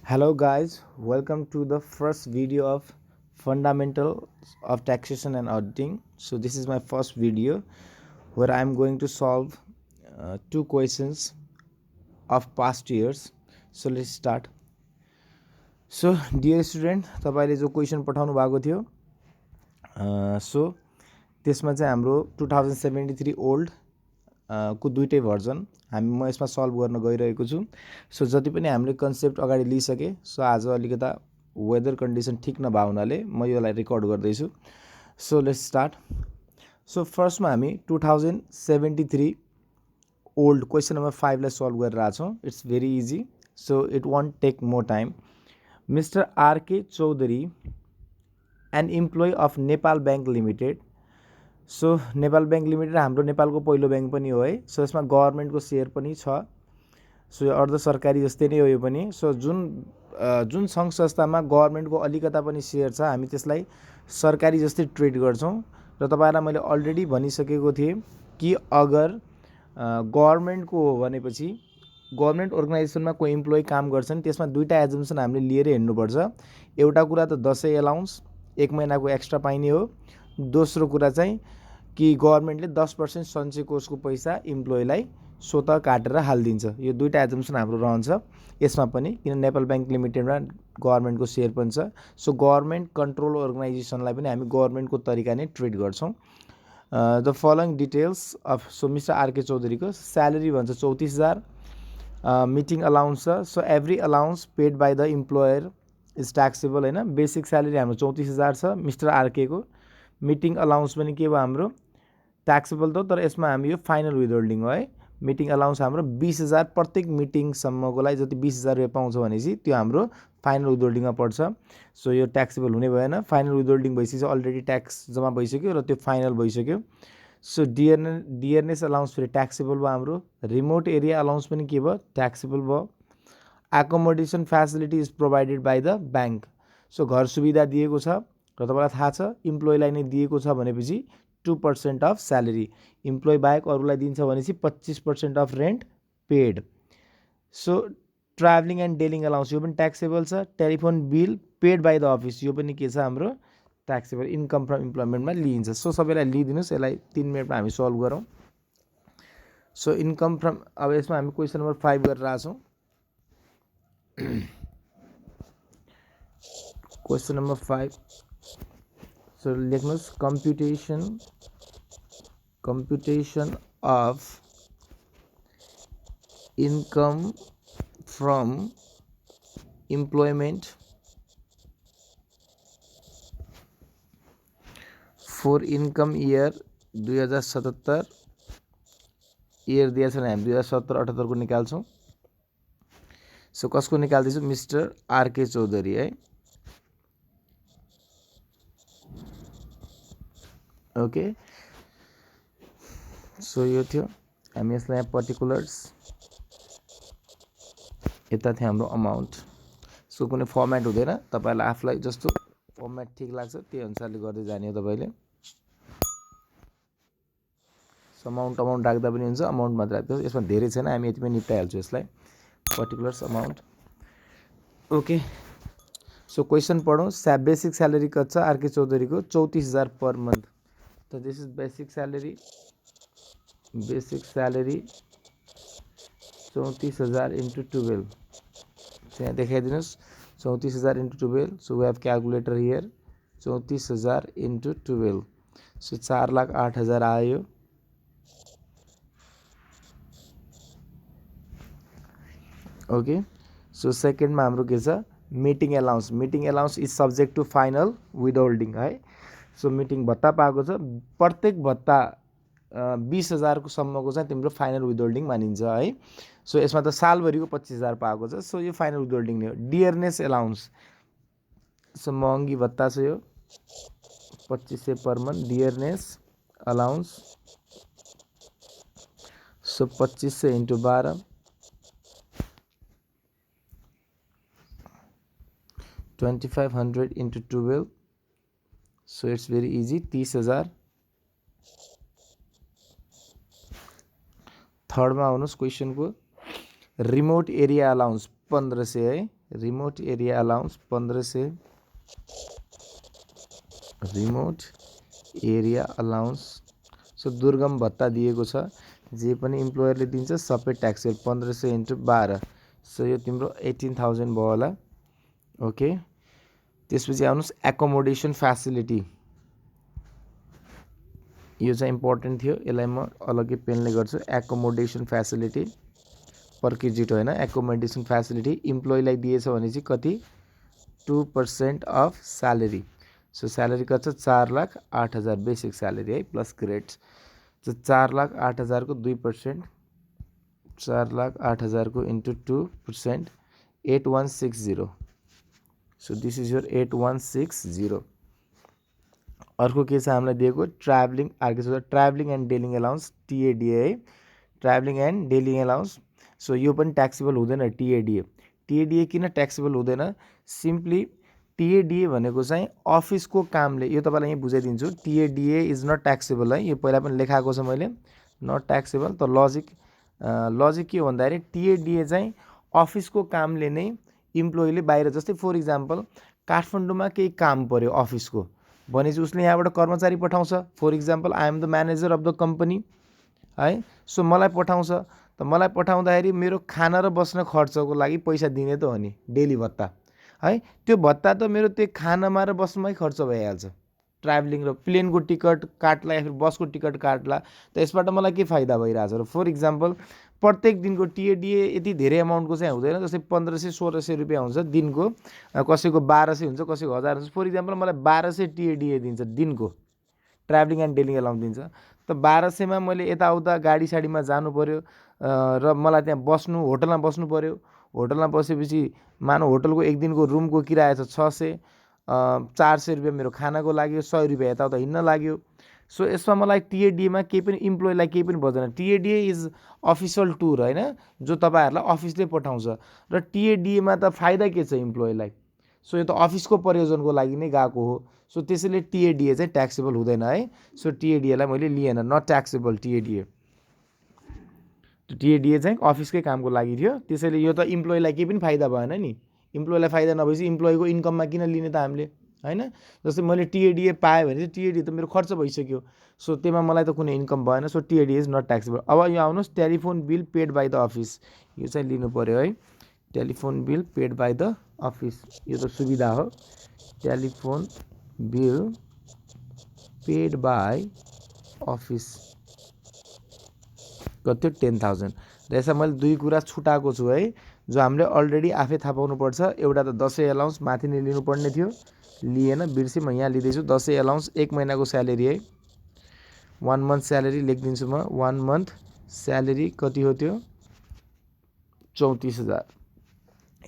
Hello guys, welcome to the first video of Fundamentals of Taxation and Auditing. So this is my first video where I am going to solve two questions of past years. So let's start. So dear student, तपाईले जो question पठाउनु भएको थियो so त्यसमा चाहिँ हाम्रो 2073 old को दुईटै भर्जन म यसमा सल्भ गर्न गइरहेको छु। सो जति पनि हामीले कन्सेप्ट अगाडि लिइसके सो आज अलिकता वेदर कन्डिसन ठिक नभए हुनाले म यसलाई रेकर्ड गर्दैछु। So let's start. सो फर्स्टमा हामी 2073 ओल्ड क्वेसन नम्बर 5 लाई सल्भ गरिरहेको छौँ। It's very easy, so it won't take more time. Mr RK Chaudhary an employee of Nepal bank limited. So Nepal bank limited हाम्रो नेपालको पहिलो ब्याङ्क पनि हो है। सो यसमा गभर्मेन्टको सेयर पनि छ। सो यो अर्ध सरकारी जस्तै नै हो यो पनि। सो जुन सङ्घ संस्थामा गभर्मेन्टको अलिकता पनि सेयर छ हामी त्यसलाई सरकारी जस्तै ट्रिट गर्छौँ। र तपाईँहरूलाई मैले अलरेडी भनिसकेको थिएँ कि अगर गभर्मेन्टको हो भनेपछि गभर्मेन्ट अर्गनाइजेसनमा कोही इम्प्लोइ काम गर्छन् त्यसमा दुईवटा एजम्सन हामीले लिएर हिँड्नुपर्छ। एउटा कुरा त दसैँ एलाउन्स 1 महिनाको एक्स्ट्रा पाइने हो। दोस्रो कुरा चाहिँ कि गभर्मेन्टले 10% सञ्चय कोषको पैसा इम्प्लोइलाई स्वत काटेर हालिदिन्छ। यो दुईवटा एजम्सन हाम्रो रहन्छ यसमा पनि, किन नेपाल ब्याङ्क लिमिटेडमा गभर्मेन्टको सेयर पनि छ। सो गभर्मेन्ट कन्ट्रोल अर्गनाइजेसनलाई पनि हामी गभर्मेन्टको तरिका नै ट्रिट गर्छौँ। The following details of so Mr RK चौधरीको स्यालेरी भन्छ 34,000। मिटिङ अलाउन्स छ। So every allowance paid by the employer is taxable होइन। बेसिक स्यालेरी हाम्रो 34,000 छ मिस्टर आरकेको। मिटिङ अलाउन्स पनि के भयो हाम्रो ट्याक्सेबल त, तर यसमा हामी यो फाइनल विथहोल्डिङ हो है। मिटिङ अलाउन्स हाम्रो 20,000 प्रत्येक मिटिङसम्मको लागि जति 20,000 रुपियाँ पाउँछ भनेपछि त्यो हाम्रो फाइनल विथहोल्डिङमा पर्छ। सो यो ट्याक्सेबल हुने भएन। फाइनल विथहोल्डिङ भइसकेपछि अलरेडी ट्याक्स जम्मा भइसक्यो र त्यो फाइनल भइसक्यो। सो डियरनेस अलाउन्स फेरि ट्याक्सेबल भयो हाम्रो। रिमोट एरिया अलाउन्स पनि के भयो ट्याक्सेबल भयो। Accommodation facility is provided by the bank. So घर सुविधा दिएको छ र तपाईँलाई थाहा छ इम्प्लोइलाई नै दिएको छ भनेपछि 2% अफ स्यालेरी, इम्प्लोइ बाहेक अरूलाई दिन्छ भनेपछि 25% of rent paid. So travelling and daily allowance यो पनि ट्याक्सेबल छ। Telephone bill paid by the office यो पनि के छ हाम्रो ट्याक्सेबल, इन्कम फ्रम इम्प्लोइमेन्टमा लिइन्छ। सो सबैलाई लिइदिनुहोस्, यसलाई 3 मिनटमा हामी सल्भ गरौँ। सो इन्कम फ्रम, अब यसमा हामी क्वेसन नम्बर 5 गरिरहेको छौँ। क्वेसन नम्बर 5 सो लेख्नुहोस् computation of income from employment for income year 2077 year दिएको छ भने हामी 2077-78 को निकाल्छौँ। सो कसको निकाल्दैछु मिस्टर आरके चौधरी है। ओके, सो यो थियो हामी यसलाई यहाँ पर्टिकुलर्स, यता थियो हाम्रो अमाउन्ट। सो कुनै फर्मेट हुँदैन, तपाईँलाई आफूलाई जस्तो फर्मेट ठिक लाग्छ त्यही अनुसारले गर्दै जाने हो तपाईँले। सो अमाउन्ट राख्दा पनि हुन्छ, अमाउन्ट मात्र राख्दा यसमा धेरै छैन, हामी यतिमै निप्टाइहाल्छौँ यसलाई। Particulars amount okay. So question पढौँ। बेसिक स्यालेरी कति छ आरके चौधरीको 34,000 पर मन्थ। त this is basic salary. Basic salary 34,000 into 12 यहाँ देखाइदिनुहोस्। 34,000 into 12। So we have calculator here. 34,000 into 12 so 4,08,000 आयो। ओके, सो सेकेन्डमा हाम्रो के छ meeting allowance. Meeting allowance is subject to final withholding है। सो मिटिङ भत्ता पाएको छ, प्रत्येक भत्ता 20,000 को सम्मको चाहिँ तिम्रो फाइनल विथहोल्डिङ मानिन्छ है। सो यसमा त सालभरिको 25,000 पाएको छ। सो यो फाइनल विथहोल्डिङ नै हो। डियरनेस एलाउन्स, सो महँगी भत्ता छ यो 2500 per month. Dearness allowance so 2500 into 12 2500 into 12 so it's very easy 30,000। थर्डमा आउनुहोस् क्वेसनको। रिमोट एरिया अलाउन्स 1500 है। Remote area allowance 1500 remote area allowance. So दुर्गम भत्ता दिएको छ, जे पनि इम्प्लोयरले दिन्छ सबै ट्याक्सेबल 1500 × 12। सो यो तिम्रो 18,000 भयो होला। ओके, त्यसपछि आउनुहोस् एकोमोडेसन फ्यासिलिटी। यो चाहिँ इम्पोर्टेन्ट थियो, यसलाई म अलग्गै पेनले गर्छु। एकोमोडेसन फ्यासिलिटी पर्क्विजिट होइन, एकोमोडेसन फ्यासिलिटी इम्प्लोइलाई दिएछ भने चाहिँ कति 2% अफ स्यालेरी। सो स्यालेरी कति छ 4,08,000 बेसिक स्यालेरी है प्लस ग्रेड्स। सो 4,08,000 को 2%, 4,08,000 को into 2% 8160। So this is your 8160। अर्को के छ हामीलाई दिएको ट्राभलिङ, अर्को छ ट्राभलिङ एन्ड डेलिङ एलाउन्स टिएडिए है, ट्राभलिङ एन्ड डेलिङ एलाउन्स। सो यो पनि ट्याक्सेबल हुँदैन टिएडिए। टिएडिए किन ट्याक्सेबल हुँदैन? सिम्पली टिएडिए भनेको चाहिँ अफिसको कामले, यो तपाईँलाई यहीँ बुझाइदिन्छु। टिएडिए इज नट ट्याक्सेबल है, यो पहिला पनि लेखाएको छ मैले, नट ट्याक्सेबल। त लजिक के हो भन्दाखेरि टिएडिए चाहिँ अफिसको कामले नै इम्प्लोइले बाहिर, जस्तै फर इक्जाम्पल काठमाडौँमा केही काम पर्यो अफिसको भनेपछि उसले यहाँबाट कर्मचारी पठाउँछ। For example I am the manager of the company है, सो मलाई पठाउँछ। त मलाई पठाउँदाखेरि मेरो खाना र बस्न खर्चको लागि पैसा दिने त हो नि, डेली भत्ता है। त्यो भत्ता त मेरो त्यो खानामा र बस्नुमै खर्च भइहाल्छ। ट्राभलिङ र प्लेनको टिकट काट्ला या फिर बसको टिकट काट्ला, त यसबाट मलाई के फाइदा भइरहेछ र फर इक्जाम्पल प्रत्येक दिनको टिएडिए यति धेरै अमाउन्टको चाहिँ हुँदैन, जस्तै 1500-1600 रुपियाँ हुन्छ दिनको, कसैको 1200 हुन्छ, कसैको 1000 हुन्छ। फर इक्जाम्पल मलाई 1200 टिएडिए दिन्छ दिनको, ट्राभलिङ एन्ड डेलिङ एलाउन्स दिन्छ। त 1200 मा मैले यताउता गाडी साडीमा जानु पर्यो र मलाई त्यहाँ बस्नु, होटलमा बस्नु पर्यो। होटलमा बसेपछि मानौ होटलको एक दिनको रुमको किराया छ 600, 400 रुपियाँ मेरो खानाको लाग्यो, 100 रुपियाँ यताउता हिँड्न लाग्यो। सो यसमा मलाई टिएडिएमा केही पनि इम्प्लोइलाई केही पनि पर्दैन। टिएडिए इज अफिसियल टुर होइन, जो तपाईँहरूलाई अफिसले पठाउँछ। र टिएडिएमा त फाइदा के छ इम्प्लोइलाई? सो यो त अफिसको प्रयोजनको लागि नै गएको हो। सो त्यसैले टिएडिए चाहिँ ट्याक्सेबल हुँदैन है। सो टिएडिएलाई मैले लिएन, नट ट्याक्सेबल टिएडिए। टिएडिए चाहिँ अफिसकै कामको लागि थियो, त्यसैले यो त इम्प्लोइलाई केही पनि फाइदा भएन नि। इम्प्लोइलाई फाइदा नभएपछि इम्प्लोइको इन्कममा किन लिने त हामीले होइन। जस्तै मैले टिएडिए पाएँ भने चाहिँ टिएडिए त मेरो खर्च भइसक्यो, सो त्यसमा मलाई त कुनै इन्कम भएन। So TADA is not taxable. अब यो आउनुहोस् telephone bill paid by the office, यो चाहिँ लिनु पऱ्यो है। Telephone bill paid by the office, यो त सुविधा हो। Telephone bill paid by office कति 10,000। र यसमा मैले दुई कुरा छुटाएको छु है, जो हामीले अलरेडी आफै थाहा पाउनुपर्छ। एउटा त दसैँ एलाउन्स माथि नै लिनुपर्ने थियो, लिएन, बिर्सेँ, म यहाँ लिँदैछु। दसैँ एलाउन्स 1 महिनाको स्यालेरी है, 1 मन्थ स्यालेरी लेखिदिन्छु म। 1 मन्थ स्यालेरी कति हो त्यो 34,000।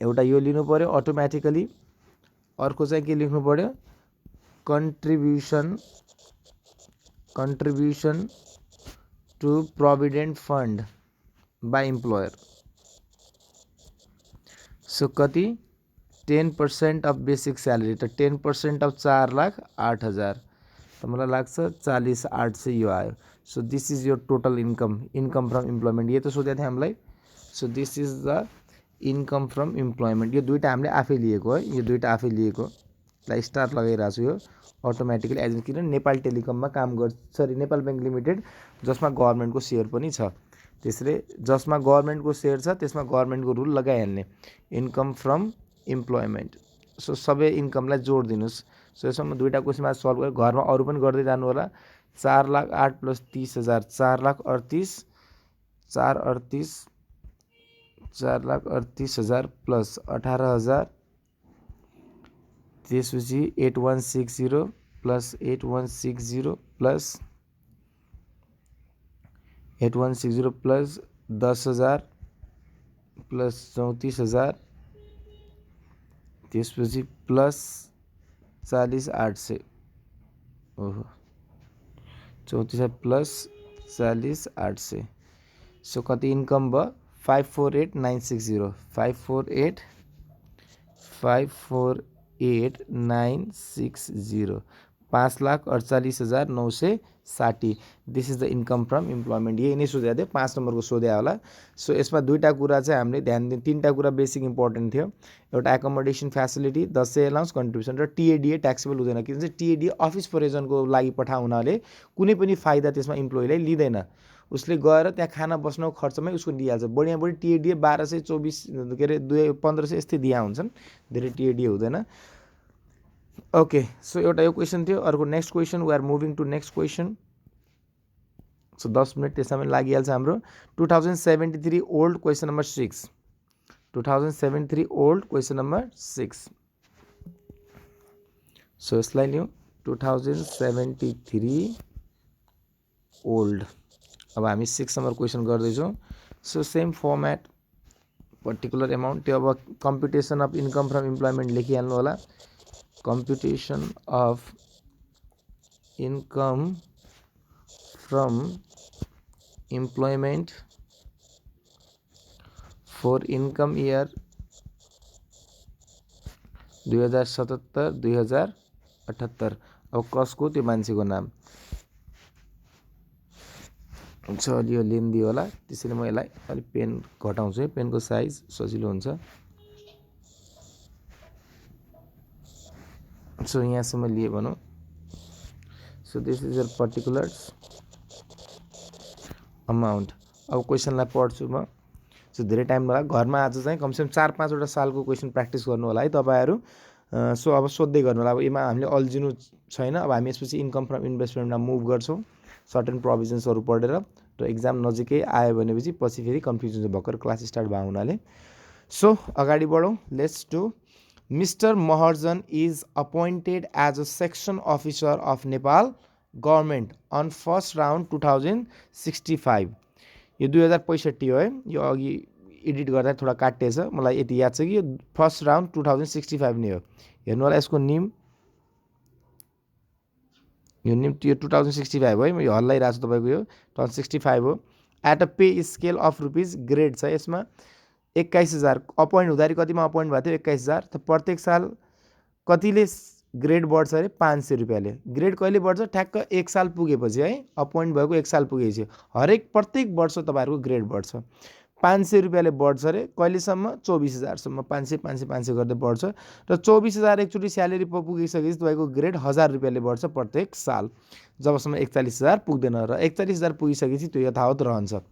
एउटा यो लिनु पऱ्यो अटोमेटिकली। अर्को चाहिँ के लेख्नु पऱ्यो, contribution to provident fund by employer. So कति 10% अफ बेसिक स्यालेरी, त 10% अफ 4,08,000, त मलाई लाग्छ 40,800 यो आयो। So this is your total income from employment. ये त सोधेको थियो हामीलाई। So this is the income from employment. यो दुईवटा हामीले आफै लिएको है, यो दुईवटा आफै लिएको, लाई स्टार लगाइरहेको छु। यो अटोमेटिकली एजेन्ट, किन नेपाल टेलिकममा काम गर्छ, सरी नेपाल ब्याङ्क लिमिटेड, जसमा गभर्मेन्टको सेयर पनि छ। त्यसले जसमा गभर्मेन्टको सेयर छ त्यसमा गभर्मेन्टको रुल लगाइहाल्ने, इन्कम फ्रम इम्प्लोइमेन्ट। सो सबै इन्कमलाई जोड दिनुहोस्। सो यसमा म दुईवटा क्वेसनमा सल्भ गरेँ, घरमा अरू पनि गर्दै जानु होला। 4,08,000 प्लस 30,000 4,38,000 प्लस 18,000, त्यसपछि 8160 प्लस 8160 प्लस 8160 प्लस 10,000 प्लस 34,000, त्यसपछि प्लस 40,800, ओहो 34,000 प्लस 40,800। सो कति इन्कम भयो 548,960, 548,960 5,48,960। This is the income from employment. यही नै सोधेको थियो, 5 नम्बरको सोधे होला। सो यसमा दुईवटा कुरा चाहिँ हामीले ध्यान दिनु, तीनवटा कुरा बेसिक इम्पोर्टेन्ट थियो। एउटा accommodation facility, Dashain allowance, contribution र टिएडिए ट्याक्सेबल हुँदैन। किन चाहिँ टिएडिए अफिस प्रयोजनको लागि पठाउ हुनाले कुनै पनि फाइदा त्यसमा इम्प्लोइलाई लिँदैन। उसले गएर त्यहाँ खाना बस्नको खर्चमै उसको दिइहाल्छ। बढिया बढी टिएडिए 1224 के अरे 1500 यस्तै दिया हुन्छन्, धेरै टिएडिए हुँदैन। ओके, सो एउटा यो क्वेसन थियो। अर्को next question, we are moving to next question. So 10 minute त्यसमा पनि लागिहाल्छ हाम्रो। 2073 old, question number 6। 2073 old, question number 6। So यसलाई लिउँ 2073 ओल्ड। अब हामी 6 नम्बर क्वेसन गर्दैछौँ। So same format, particular amount, त्यो अब computation of income from employment लेखिहाल्नु होला। Computation of income from employment for income year 2077-2078। अब कसको, त्यो मान्छेको नाम छ। अलि यो लेन्दी होला, त्यसैले म यसलाई अलिक पेन घटाउँछु है, पेनको साइज सजिलो हुन्छ। सो यहाँसम्म लिए भनौँ। So this is your particulars amount. अब क्वेसनलाई पढ्छु म। सो धेरै टाइम नलाग, घरमा आज चाहिँ कमसेकम 4-5वटा सालको क्वेसन प्र्याक्टिस गर्नु होला है तपाईँहरू। सो अब सोध्दै गर्नु होला। अब यसमा हामीले अल्झिनु छैन। अब हामी यसपछि इन्कम फ्रम इन्भेस्टमेन्टमा मुभ गर्छौँ सर्टेन प्रोभिजन्सहरू पढेर, र एक्जाम नजिकै आयो भनेपछि पछि फेरि कन्फ्युजन हुन्छ, भर्खर क्लास स्टार्ट भएको हुनाले। सो अगाडि बढौँ, let's do. Mr. Maharjan is appointed as a section officer of Nepal government on first round 2065। यो 2065 हो है, यो अघि एडिट गर्दा थोडा काटिएछ, मलाई यति याद छ कि यो फर्स्ट राउन्ड 2065 नै हो। हेर्नु होला यसको निम, यो निम यो 2065 है, म यो हल्लाइरहेको छु तपाईँको, यो 2065 हो। At a pay scale of rupees, grade छ यसमा 21,000। अपोइन्ट हुँदाखेरि कतिमा अपोइन्ट भएको थियो, 21,000। त प्रत्येक साल कतिले ग्रेड बढ्छ अरे, 500 रुपियाँले। ग्रेड कहिले बढ्छ, ठ्याक्क 1 साल पुगेपछि है, अपोइन्ट भएको 1 साल पुगेपछि प्रत्येक वर्ष तपाईँहरूको ग्रेड बढ्छ। 500 रुपियाँले बढ्छ अरे, कहिलेसम्म, 24,000सम्म। 500 500 500 गर्दै बढ्छ, र 24,000 एकचोटि स्यालेरी पुगिसकेपछि तपाईँको ग्रेड 1000 रुपियाँले बढ्छ प्रत्येक साल, जबसम्म 41,000 पुग्दैन। र 41,000 पुगिसकेपछि त्यो यथावत रहन्छ।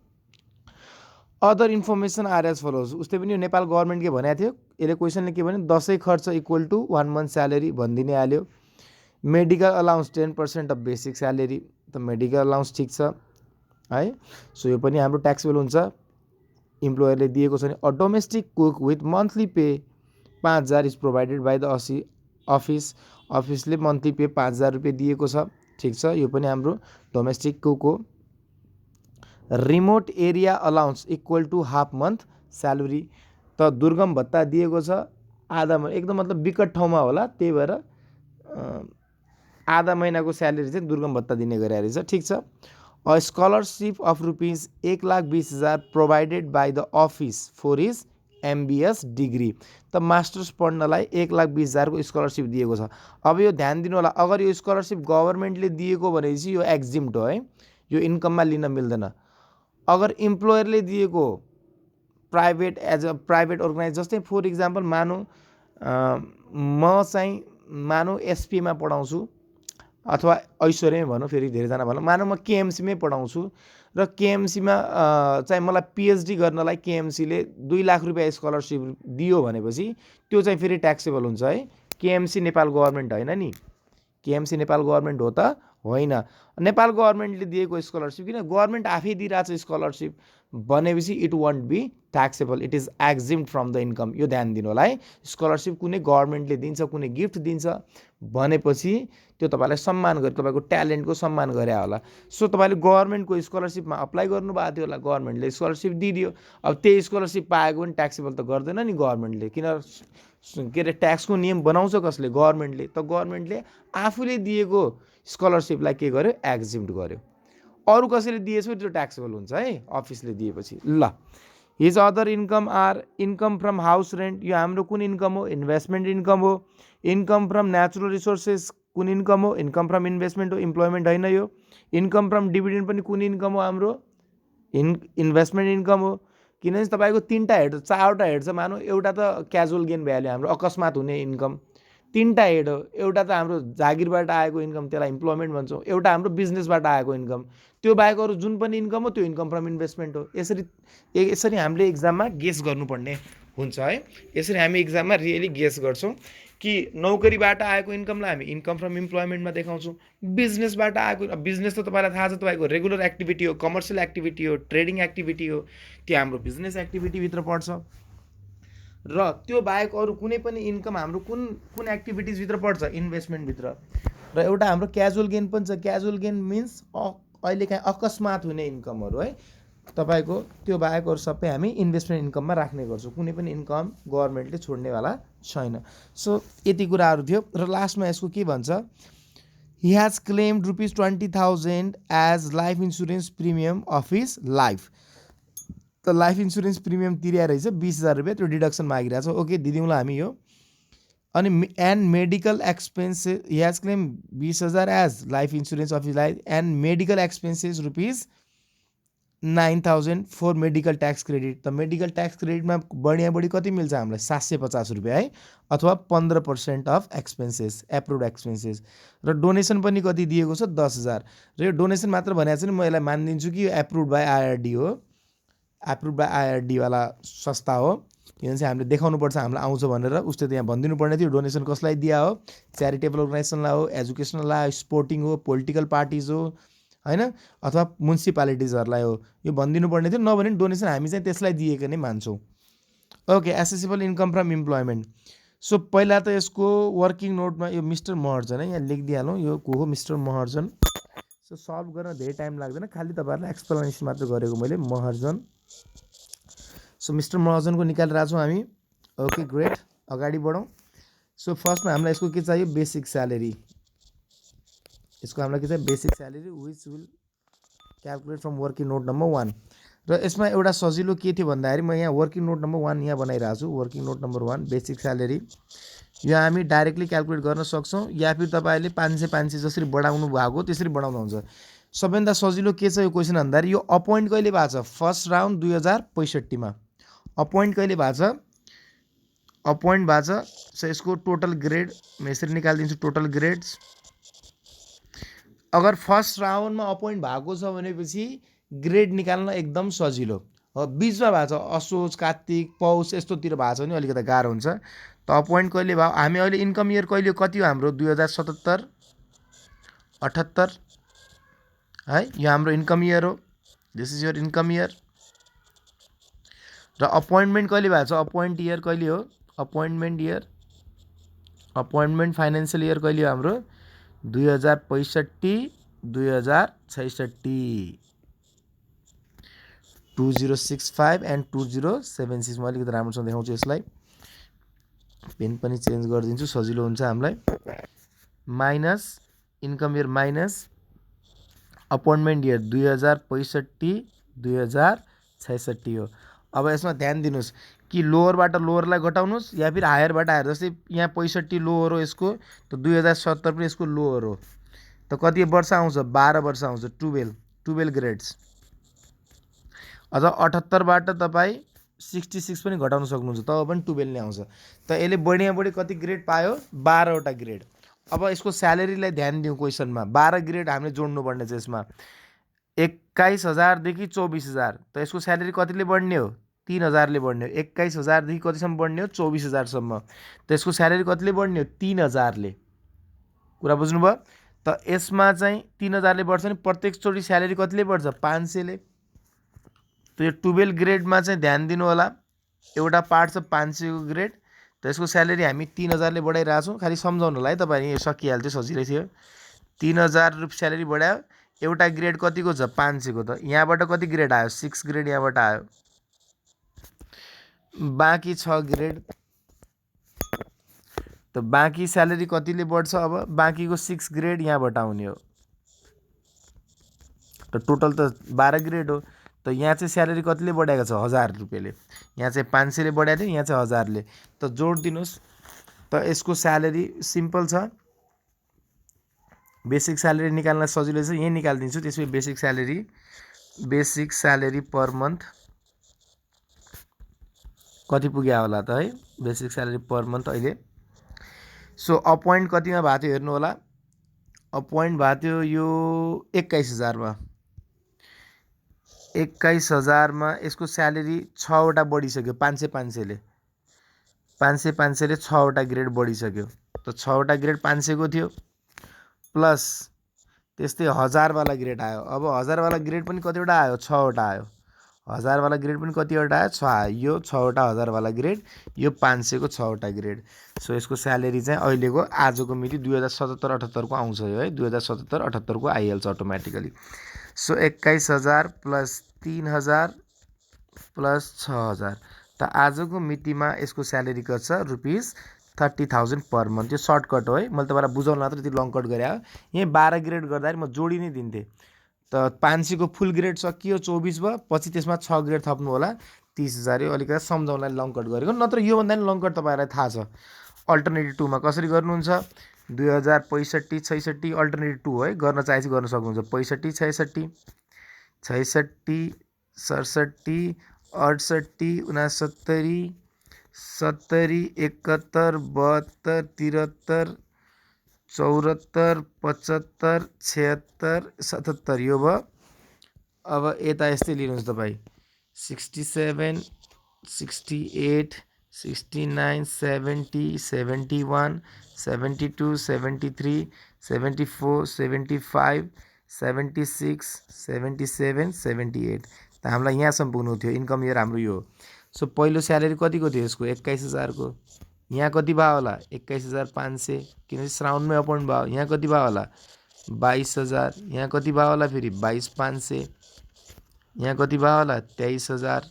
Other information are as follows. उसले पनि यो नेपाल गभर्मेन्टकै भनेको थियो। यसले क्वेसनले के भन्यो, दसैँ खर्च इक्वल टु 1 मन्थ स्यालेरी भनिदिने हाल्यो। Medical allowance 10% of basic salary, त मेडिकल अलाउन्स ठिक छ है। सो यो पनि हाम्रो ट्याक्सेबल हुन्छ। इम्प्लोयरले दिएको छ भने a domestic cook with monthly pay 5,000 is provided by the office. अफिसले मन्थली पे 5,000 रुपियाँ दिएको छ, ठिक छ। यो पनि हाम्रो डोमेस्टिक कुक हो। Remote area allowance equal to half month salary, त दुर्गम भत्ता दिएको छ आधा महिना, एकदम मतलब विकट ठाउँमा होला, त्यही भएर आधा महिनाको स्यालेरी चाहिँ दुर्गम भत्ता दिने गरे रहेछ, ठिक छ। A scholarship of rupees 1,20,000 provided by the office for his MBS degree, त मास्टर्स पढ्नलाई 1,20,000 को स्कलरसिप दिएको छ। अब यो ध्यान दिनु होला, अगर यो स्कलरसिप गभर्मेन्टले दिएको भनेपछि यो एक्जिम्ट हो है, यो इन्कममा लिन मिल्दैन। अगर इम्प्लोयरले दिएको private as a private organize, जस्तै फर इक्जाम्पल मानौँ म चाहिँ मानौँ एसपीमा पढाउँछु, अथवा ऐश्वर्यमै भनौँ, फेरि धेरैजना भनौँ, मानौँ म केएमसीमै पढाउँछु, र केएमसीमा चाहिँ मलाई पिएचडी गर्नलाई केएमसीले 2 लाख रुपियाँ स्कलरसिप दियो भनेपछि त्यो चाहिँ फेरि ट्याक्सेबल हुन्छ है। केएमसी नेपाल गभर्मेन्ट होइन नि, केएमसी नेपाल गभर्मेन्ट हो त होइन। नेपाल गभर्मेन्टले दिएको स्कलरसिप, किन गभर्मेन्ट आफै दिइरहेको छ स्कलरसिप भनेपछि it won't be taxable, it is exempted from the income. यो ध्यान दिनु होला है। स्कलरसिप कुनै गभर्मेन्टले दिन्छ, कुनै गिफ्ट दिन्छ भनेपछि त्यो तपाईँलाई सम्मान गरे, तपाईँको ट्यालेन्टको सम्मान गरे होला। सो तपाईँले गभर्मेन्टको स्कलरसिपमा अप्लाई गर्नुभएको थियो होला, गभर्मेन्टले स्कलरसिप दिइदियो। अब त्यही स्कलरसिप पाएको पनि ट्याक्सेबल त गर्दैन नि गभर्मेन्टले, किन के अरे ट्याक्सको नियम बनाउँछ कसले, गभर्मेन्टले। त गभर्मेन्टले आफूले दिएको स्कलरसिपलाई के गर्यो, एक्जिम्ट गर्यो। अरू कसैले दिएछ त्यो ट्याक्सेबल हुन्छ है, अफिसले दिएपछि। ल, his other income are income from house rent, यो हाम्रो कुन इन्कम हो, इन्भेस्टमेन्ट इन्कम हो। इन्कम फ्रम नेचुरल रिसोर्सेस कुन इन्कम हो? इन्कम फ्रम इन्भेस्टमेन्ट हो, इम्प्लोइमेन्ट होइन यो। इन्कम फ्रम डिभिडेन्ड पनि कुन इन्कम हो? हाम्रो इन्भेस्टमेन्ट इन्कम हो। किनभने तपाईँको 3टा हेड 4वटा हेड छ मानौँ, एउटा त क्याजुअल गेन भइहाल्यो हाम्रो अकस्मात हुने इन्कम, 3टा हेड हो। एउटा त हाम्रो जागिरबाट आएको इन्कम, त्यसलाई इम्प्लोइमेन्ट भन्छौँ। एउटा हाम्रो बिजनेसबाट आएको इन्कम, त्यो बाहेक अरू जुन पनि इन्कम हो त्यो इन्कम फ्रम इन्भेस्टमेन्ट हो। यसरी हामीले एक्जाममा गेस गर्नुपर्ने हुन्छ है। यसरी हामी एक्जाममा रियली गेस गर्छौँ कि नौकरीबाट आएको इन्कमलाई हामी इन्कम फ्रम इम्प्लोइमेन्टमा देखाउँछौँ। बिजनेसबाट आएको, बिजनेस त तपाईँलाई थाहा छ, तपाईँको रेगुलर एक्टिभिटी हो, कमर्सियल एक्टिभिटी हो, ट्रेडिङ एक्टिभिटी हो, त्यो हाम्रो बिजनेस एक्टिभिटीभित्र पर्छ। र त्यो बाहेक अरू कुनै पनि इन्कम हाम्रो कुन कुन एक्टिभिटिजभित्र पर्छ? इन्भेस्टमेन्टभित्र। र एउटा हाम्रो क्याजुअल गेन पनि छ। क्याजुअल गेन मिन्स कहिलेकाहीँ अकस्मात हुने इन्कमहरू है। तपाईँको त्यो बाहेक अरू सबै हामी इन्भेस्टमेन्ट इन्कममा राख्ने गर्छौँ। कुनै पनि इन्कम गभर्मेन्टले छोड्नेवाला छैन। सो यति कुराहरू थियो। र लास्टमा यसको के भन्छ? He has claimed ₹20,000 as life insurance premium of his life. त लाइफ इन्सुरेन्स प्रिमियम तिरेर रहेछ ₹20,000, त्यो डिडक्सन मागिरहेको छ। ओके, दिदिउँला हामी यो। अनि and medical expenses, he has claim 20,000 as life insurance of his life and medical expenses ₹9,000 for medical tax credit. त medical tax क्रेडिटमा बढी कति मिल्छ हामीलाई? ₹750 है, अथवा 15% अफ एक्सपेन्सेस, एप्रुभड एक्सपेन्सेस। र डोनेसन पनि कति दिएको छ? 10,000। र यो डोनेसन मात्र भनेको छैन, म यसलाई मानिदिन्छु कि यो एप्रुभड बाई आइआरडी हो। एप्रुभ बाई आइआरडीवाला संस्था हो। किनभने चाहिँ हामीले देखाउनुपर्छ हामीलाई आउँछ भनेर। उसले त यहाँ भनिदिनु पर्ने थियो डोनेसन कसलाई दिया हो? च्यारिटेबल अर्गनाइजेसनलाई हो, एजुकेसनललाई, स्पोर्टिङ हो, पोलिटिकल पार्टिज हो होइन, अथवा म्युनिसिपालिटिजहरूलाई हो। यो भनिदिनु पर्ने थियो। नभने डोनेसन हामी चाहिँ त्यसलाई दिएको नै मान्छौँ। Okay, accessible income from employment. So पहिला त यसको वर्किङ नोटमा यो मिस्टर महर्जन है, यहाँ लेखिदिइहालौँ यो को हो? मिस्टर महर्जन। सो सल्भ गर्न धेरै टाइम लाग्दैन, खालि तपाईँहरूलाई एक्सप्लेनेसन मात्र गरेको मैले। महर्जन। सो मिस्टर महर्जनको निकालिरहेको छौँ हामी। ओके ग्रेट, अगाडि बढौँ। सो फर्स्टमा हामीलाई यसको के चाहियो? Basic salary. यसको हामीलाई के चाहियो? Basic salary, which will calculate from working note number 1। र यसमा एउटा सजिलो के थियो भन्दाखेरि, म यहाँ वर्किङ नोट नम्बर 1 यहाँ बनाइरहेको छु। Working note number 1 basic salary, यो हामी डाइरेक्टली क्यालकुलेट गर्न सक्छौँ, या फिर तपाईँले 500 जसरी बढाउनु भएको त्यसरी बढाउनु हुन्छ। सबैभन्दा सजिलो के छ यो क्वेसन भन्दाखेरि, यो अपोइन्ट कहिले भएको छ? फर्स्ट राउन्ड 2065 मा अपोइन्ट कहिले भएको छ? अपोइन्ट भएको छ। सो यसको टोटल ग्रेड म यसरी निकालिदिन्छु, टोटल ग्रेड्स। अगर फर्स्ट राउन्डमा अपोइन्ट भएको छ भनेपछि ग्रेड निकाल्न एकदम सजिलो हो। बिचमा भएको छ, असोज, कार्तिक, पौष यस्तोतिर भएको छ भने अलिकति गाह्रो हुन्छ। त अपोइन्ट कहिले भयो? हामी अहिले इन्कम इयर कहिले कति हो हाम्रो? 2077, 78 है, यो हाम्रो इन्कम इयर हो। This is your income year. र अपोइन्टमेन्ट कहिले भएको छ? अपोइन्ट इयर कहिले हो? Appointment year, appointment financial year कहिले हो हाम्रो? 2065, 2066, 2065 एन्ड 2076। म अलिकति राम्रोसँग देखाउँछु यसलाई, पेन पनि चेन्ज गरिदिन्छु सजिलो हुन्छ हामीलाई। Minus income year minus appointment year 2065, 2066 हो। अब यसमा ध्यान दिनुहोस् कि लोवरबाट लोवरलाई घटाउनुहोस् या फिर हायरबाट हायर। जस्तै यहाँ 65 लोवर हो यसको, त 2070 पनि यसको लोवर हो। त कति वर्ष आउँछ? 12 वर्ष आउँछ। 12 ग्रेड्स। अझ 78बाट तपाईँ 66 पनि घटाउन सक्नुहुन्छ, तब पनि 12 नै आउँछ। त यसले बढी कति ग्रेड पायो? 12वटा ग्रेड। अब यसको स्यालेरीलाई ध्यान दिउँ क्वेसनमा। 12 ग्रेड हामीले जोड्नुपर्ने छ यसमा। 21,000 देखि 24,000। त यसको स्यालेरी कतिले बढ्ने हो? 3,000ले बढ्ने हो। 21,000 देखि कतिसम्म बढ्ने हो? 24,000 त यसको स्यालेरी कतिले बढ्ने हो? 3,000ले। कुरा बुझ्नुभयो? त यसमा चाहिँ 3,000ले बढ्छ भने प्रत्येकचोटि स्यालेरी कतिले बढ्छ? 500ले। त यो 12 ग्रेडमा चाहिँ ध्यान दिनु होला, एउटा पार्ट छ 500 को ग्रेड। त यसको स्यालेरी हामी 3,000ले बढाइरहेको छौँ। खालि सम्झाउनु होला है तपाईँले, यो सकिहाल्थ्यो, सजिलै थियो। 3,000 स्यालेरी बढायो, एउटा ग्रेड कतिको छ? 500 को। त यहाँबाट कति ग्रेड आयो? 6 ग्रेड यहाँबाट आयो। बाँकी 6 ग्रेड। त बाँकी स्यालेरी कतिले बढ्छ? अब बाँकीको 6 ग्रेड यहाँबाट आउने हो। त टोटल त 12 ग्रेड हो। त यहाँ चाहिँ स्यालेरी कतिले बढाएको छ? 1,000 रुपियाँले। यहाँ चाहिँ 500ले बढाएको थियो, यहाँ चाहिँ 1,000ले। त जोड दिनुहोस्। त यसको स्यालेरी सिम्पल छ, बेसिक स्यालेरी निकाल्न सजिलो छ, यही निकालिदिन्छु। त्यसपछि बेसिक स्यालेरी पर मन्थ कति पुग्यो होला त है? बेसिक स्यालेरी पर मन्थ अहिले सो अपोइन्ट कतिमा भएको थियो हेर्नु होला। अपोइन्ट भएको थियो यो 21,000 मा। 21,000 मा यसको स्यालेरी 6 वटा बढिसक्यो। 500 ले 6 वटा ग्रेड बढिसक्यो। त 6 वटा ग्रेड 500 को थियो प्लस त्यस्तै 1000 वाला ग्रेड आयो। अब 1000 वाला ग्रेड पनि कतिवटा आयो? 6 वटा आयो। 1000 वाला ग्रेड पनि कतिवटा आयो? 6 आयो। यो 6 वटा 1000 वाला ग्रेड, यो 500 को 6 वटा ग्रेड। सो यसको स्यालेरी चाहिँ अहिलेको आजको मिति 2077-78 को आउँछ यो है। 2077-78 को आइहाल्छ अटोमेटिकली। सो 21,000 प्लस 3,000 प्लस 6,000 त आजको मितिमा यसको स्यालेरी कति छ? ₹30,000 पर मन्थ। यो सर्टकट हो है, मैले तपाईँलाई बुझाउन मात्र यति लङ कट गरे हो। यहीँ 12 ग्रेड गर्दाखेरि म जोडी नै दिन्थेँ। त 500 को फुल ग्रेड सकियो, 24 भयो। पछि त्यसमा 6 ग्रेड थप्नु होला, 30,000। यो अलिकति सम्झाउनलाई लङ कट गरेको, नत्र योभन्दा पनि लङ कट तपाईँहरूलाई थाहा छ। अल्टरनेटिभ 2 मा कसरी गर्नुहुन्छ? 2065-66 अल्टरनेटिभ 2 है, गर्न चाहेपछि गर्न सक्नुहुन्छ। 65-66 66 67 68 69 70 71 72 73 74 75 76 77 यो भयो। अब यता यस्तै लिनुहोस् तपाईँ 67 68 69 70 71 72 73 74 75 76 77 78 त हामीलाई यहाँसम्म पुग्नु थियो। इन्कम इयर हाम्रो यो। सो पहिलो स्यालेरी कतिको थियो यसको? 21,000 को। यहाँ कति भयो होला? 21,500, किनकि श्रावणमै अपोइन्ट भयो। यहाँ कति भयो होला? 22,000। यहाँ कति भयो होला? फेरि 22,500। यहाँ कति भयो होला? 23,000।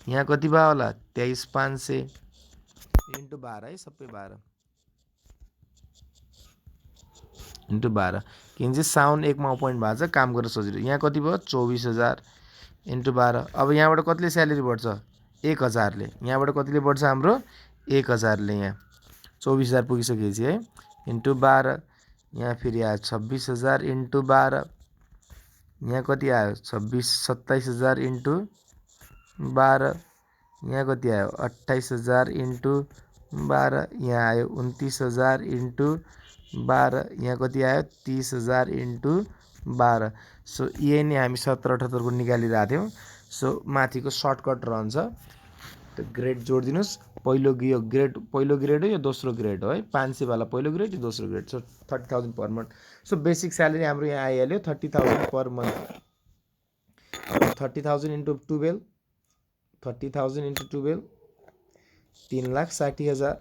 यहाँ कति भयो होला? 23,500 इन्टु 12 है, सबै 12 इन्टु 12, किनकि साउन 1 मा अपोइन्ट भएको छ, काम गर्न सजिलो। यहाँ कति भयो? 24,000 इन्टु 12। अब यहाँबाट कतिले स्यालेरी बढ्छ? 1,000 ले। यहाँबाट कतिले बढ्छ हाम्रो? 1,000 ले। यहाँ 24,000 पुगिसकेपछि है, इन्टु 12। यहाँ फेरि आयो 26,000 इन्टु 12। यहाँ कति आयो? 27,000 इन्टु 12। यहाँ कति आयो? 28,000 इन्टु 12। यहाँ आयो 29,000 इन्टु 12। यहाँ कति आयो? 30,000 इन्टु 12। सो यही नै हामी 70-78 को निकालिरहेको थियौँ। सो माथिको सर्टकट रहन्छ। त ग्रेड जोडिदिनुहोस्। पहिलो ग्रेड हो, यो दोस्रो ग्रेड हो है। 500 वाला पहिलो ग्रेड, यो दोस्रो grade. So 30,000 per month. So basic salary हाम्रो यहाँ आइहाल्यो 30,000 पर मन्थ। 30,000 इन्टु 12 30,000 इन्टु 12 3,60,000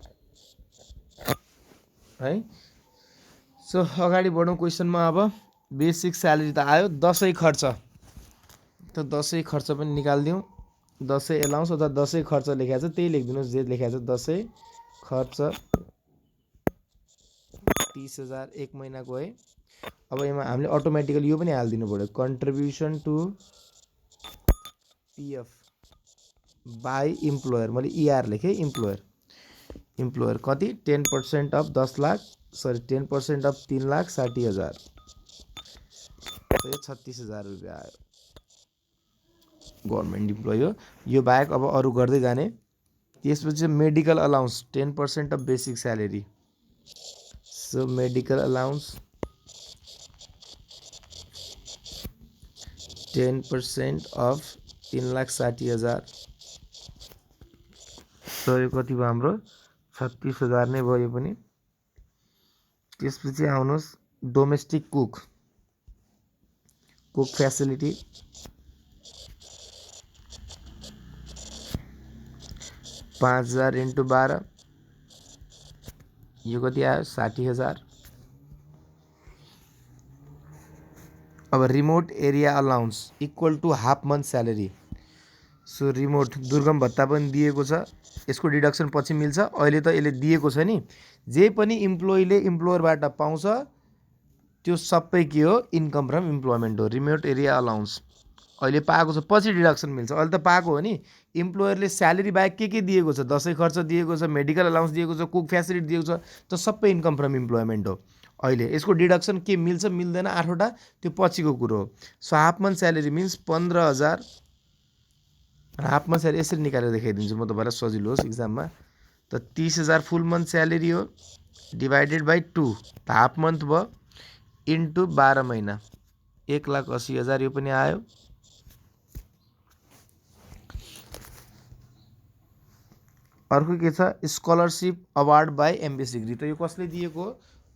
है। सो अगाडि बढौँ क्वेसनमा। अब बेसिक स्यालेरी त आयो। दसैँ खर्च, त दसैँ खर्च पनि निकालिदिउँ। दसैँ एलाउन्स अथवा दसैँ खर्च लेखेको छ, त्यही लेखिदिनुहोस् जे लेखेको छ। दसैँ खर्च 30,000 एक महिनाको है। अब यसमा हामीले अटोमेटिकली यो पनि हालिदिनु पऱ्यो, contribution to PF by employer. मैले इआर लेखेँ, इम्प्लोयर कति? 10% अफ 10 लाख, सरी 10% अफ 3,60,000। यो 36,000 रुपियाँ आयो। गभर्मेन्ट इम्प्लोइ हो। यो बाहेक अब अरू गर्दै जाने। त्यसपछि medical allowance 10% of basic salary. So medical allowance 10% of 3,60,000। So यो कति भयो हाम्रो? 36,000 नै भयो यो पनि। त्यसपछि आउनुहोस् डोमेस्टिक कुक फ्यासिलिटी 5,000 इन्टु 12, यो कति आयो? 60,000। अब remote area allowance equal to half month salary. So remote दुर्गम भत्ता पनि दिएको छ, यसको डिडक्सन पछि मिल्छ। अहिले त यसले दिएको छ नि। जे पनि इम्प्लोइले इम्प्लोयरबाट पाउँछ त्यो सबै के हो? इन्कम फ्रम इम्प्लोइमेन्ट हो। रिमोट एरिया अलाउन्स अहिले पाएको छ, पछि डिडक्सन मिल्छ। अहिले त पाएको हो नि। इम्प्लोयरले स्यालेरी बाहेक के दिएको छ? दसैँ खर्च दिएको छ, मेडिकल अलाउन्स दिएको छ, कुक फ्यासिलिटी दिएको छ, त सबै इन्कम फ्रम इम्प्लोइमेन्ट हो। अहिले यसको डिडक्सन के मिल्छ मिल्दैन 8वटा त्यो पछिको कुरो हो। So half month salary means 15,000 half month salary यसरी निकालेर देखाइदिन्छु म तपाईँलाई सजिलो होस् इक्जाममा। त 30,000 फुल मन्थ स्यालेरी हो डिभाइडेड बाई 2 त हाफ मन्थ भयो इन्टु 12 महिना 1,80,000 यो पनि आयो। अर्को के छ scholarship award by MBS degree. त यो कसले दिएको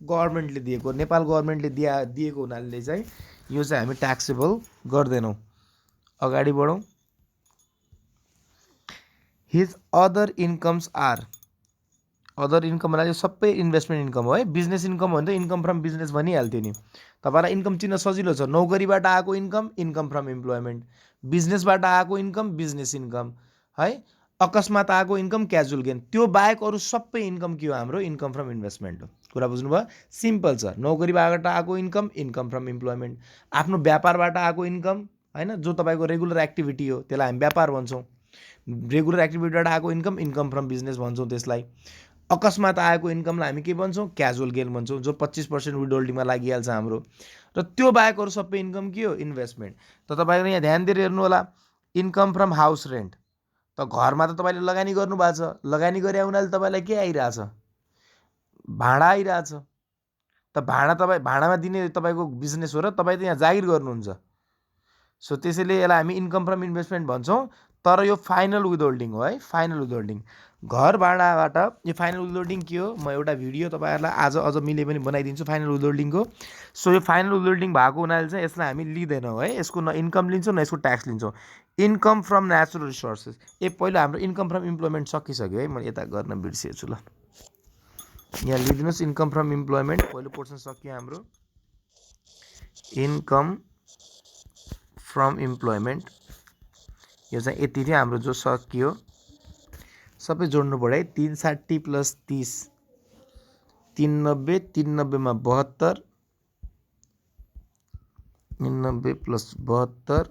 गभर्मेन्टले दिएको नेपाल गभर्मेन्टले दिएको हुनाले चाहिँ यो चाहिँ हामी ट्याक्सेबल गर्दैनौँ। अगाडि बढौँ। His other incomes are other income भनेको सबै इन्भेस्टमेन्ट इन्कम हो है। बिजनेस इन्कम हो भने त इन्कम फ्रम बिजनेस भनिहाल्थ्यो नि। तपाईँलाई इन्कम चिन्न सजिलो छ। नोकरीबाट आएको इन्कम इन्कम फ्रम इम्प्लोइमेन्ट, बिजनेसबाट आएको इन्कम बिजनेस इन्कम है, अकस्मात आएको इन्कम क्याजुअल गेन। त्यो बाहेक अरू सबै इन्कम के हो हाम्रो इन्कम फ्रम इन्भेस्टमेन्ट हो। कुरा बुझ्नुभयो? सिम्पल छ। नोकरीबाट आएको इन्कम इन्कम फ्रम इम्प्लोइमेन्ट, आफ्नो व्यापारबाट आएको इन्कम होइन जो तपाईँको रेगुलर एक्टिभिटी हो त्यसलाई हामी व्यापार भन्छौँ। रेगुलर एक्टिभिटीबाट आएको इन्कम इन्कम फ्रम बिजनेस भन्छौँ त्यसलाई। अकस्मात आएको इन्कमलाई हामी के भन्छौँ क्याजुअल गेन भन्छौँ जो 25% विथहोल्डिङमा लागिहाल्छ हाम्रो। र त्यो बाहेक अरू सबै इन्कम के हो इन्भेस्टमेन्ट। त तपाईँको यहाँ ध्यान दिएर हेर्नु होला इन्कम फ्रम हाउस रेन्ट। त घरमा त तपाईँले लगानी गर्नुभएको छ, लगानी गरे हुनाले तपाईँलाई के आइरहेछ भाडा आइरहेछ। त भाडामा दिने तपाईँको बिजनेस हो र तपाईँ त यहाँ जागिर गर्नुहुन्छ। सो त्यसैले यसलाई हामी इन्कम फ्रम इन्भेस्टमेन्ट भन्छौँ। तर यो फाइनल विथहोल्डिङ हो है, फाइनल विथहोल्डिङ। घर भाडाबाट यो फाइनल विथहोल्डिङ के हो म एउटा भिडियो तपाईँहरूलाई आज अझ मिले पनि बनाइदिन्छु फाइनल विथहोल्डिङको। सो यो फाइनल विथहोल्डिङ भएको हुनाले चाहिँ यसलाई हामी लिँदैनौँ है। यसको न इन्कम लिन्छौँ न यसको ट्याक्स लिन्छौँ। इन्कम फ्रम नेचुरल रिसोर्सेस पहिलो हाम्रो इन्कम फ्रम इम्प्लोइमेन्ट सकिसक्यो है। मैले यता गर्न बिर्सिएछु ल, यहाँ लिइदिनुहोस् इन्कम फ्रम इम्प्लोइमेन्ट पहिलो पोर्सन सकियो हाम्रो। इन्कम फ्रम इम्प्लोइमेन्ट यो चाहिँ यति थियो हाम्रो जो सकियो। सबै जोड्नु पऱ्यो है। 360 + 30 390, 390 मा 72, 90 + 72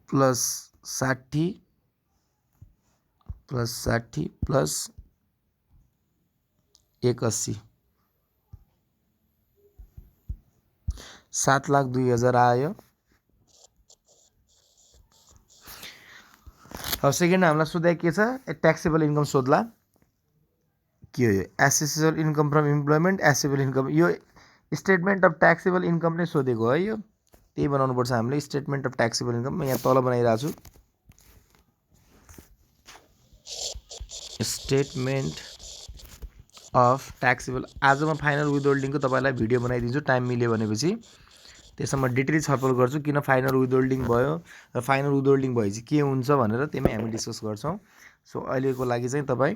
+ 60 + 60 + 81 7,02,000 आयो। अब सेकेन्ड हामीलाई सोधेको के छ ट्याक्सेबल इन्कम सोध्ला के हो यो assessable income from employment assessable income. यो स्टेटमेन्ट अफ ट्याक्सेबल इन्कम नै सोधेको है। यो त्यही बनाउनुपर्छ हामीले स्टेटमेन्ट अफ ट्याक्सेबल इन्कम। म यहाँ तल बनाइरहेको छु स्टेटमेन्ट अफ ट्याक्सेबल। आज म फाइनल विथहोल्डिङको तपाईँलाई भिडियो बनाइदिन्छु टाइम मिल्यो भनेपछि। त्यसमा डिटेल छलफल गर्छु किन फाइनल विथहोल्डिङ भयो र फाइनल विथहोल्डिङ भएपछि के हुन्छ भनेर त्यसमै हामी डिस्कस गर्छौँ। सो अहिलेको लागि चाहिँ तपाईँ